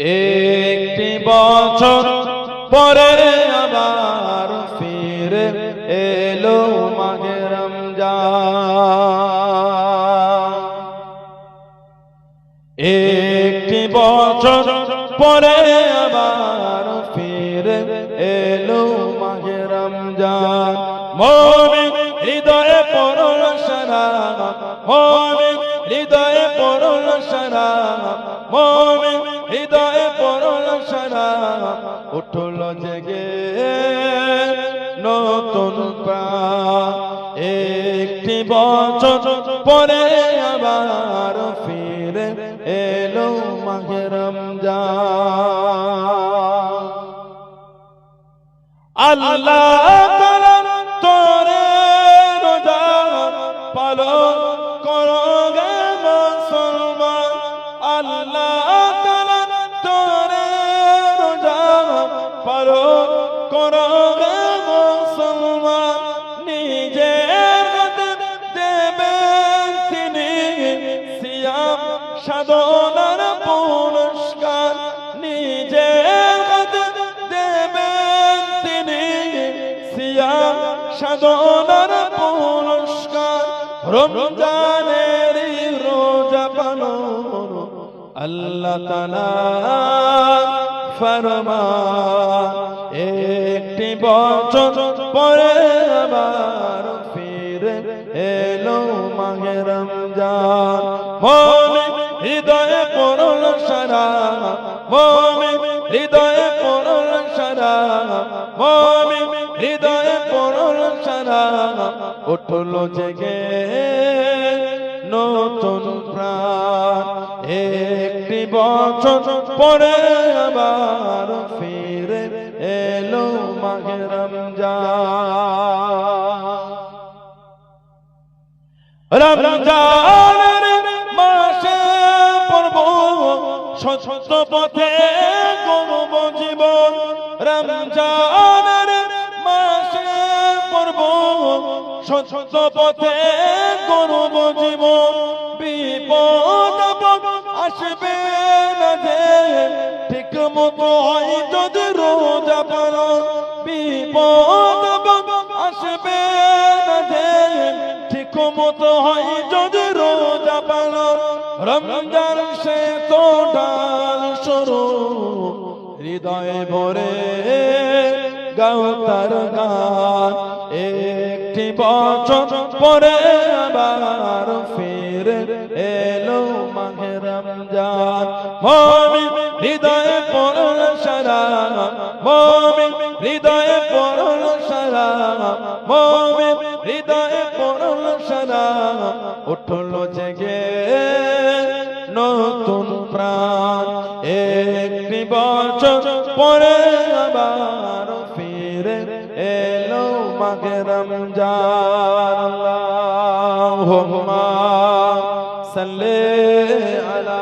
একটি বছর পরে আবার ফিরে এলো মাহে রমজান। একটি বছর পরে আবার ফিরে এলো মাহে রমজান। মুমিন হৃদয়ে পড়ল সারা, মুমিন হৃদয়ে পড়ল সারা, মুমিন হৃদয়ে পড়ল সারা, উঠল জেগে নতুন প্রাণ। একটি বছর পরে আবার ফিরে এলো মাহে রমজান। আল্লাহ তাআলা তোরে রোজা পালন করো গে মুসলমান। আল্লাহ তাআলা তোরে রোজা পালন করো গে মুসলমান। নিজের হাতে দেবেন তিনি সিয়াম সাধনার পুরস্কার। নিজের হাতে দেবেন তিনি সিয়াম সাধনার পুরস্কার। রমজানের রোজা পালন আল্লাহ তাআলার ফরমান। একটি বছর পরে আবার ফিরে এলো মাহে রমজান। মুমিন হৃদয়ে পড়ল সারা, মুমিন হৃদয়ে পড়ল সারা, মুমিন হৃদয়ে পড়ল সারা, উঠল জেগে নতুন প্রাণ। একটি বছর পরে আবার ফিরে এলো মাহে রমজান। রমজানের মাসে পড়ব সত্য পথে গড়ব জীবন। রমজানের মাসে পড়ব সত্য পথে গড়ব জীবন। বিপদ আসবে না যে ঠিক মতো হয় যদি রোজা পালন। বিপদ আসবে না যে ঠিক মতো হয় যদি রোজা পালন। রমজান সে তো ডাল শুরু, হৃদয়ে ভরে গাও তার গান। একটি বছর পরে আবার ফিরে এলো মাহে রমজান। মুমিন হৃদয়ে পড়ল সারা, মুমিন হৃদয়ে পড়ল সারা, মুমিন হৃদয়ে পড়ল সারা, উঠল জেগে নতুন প্রাণ। একটি বছর পরে আবার ফিরে এলো মাহে রমজান। আল্লাহুম্মা সাল্লি আলা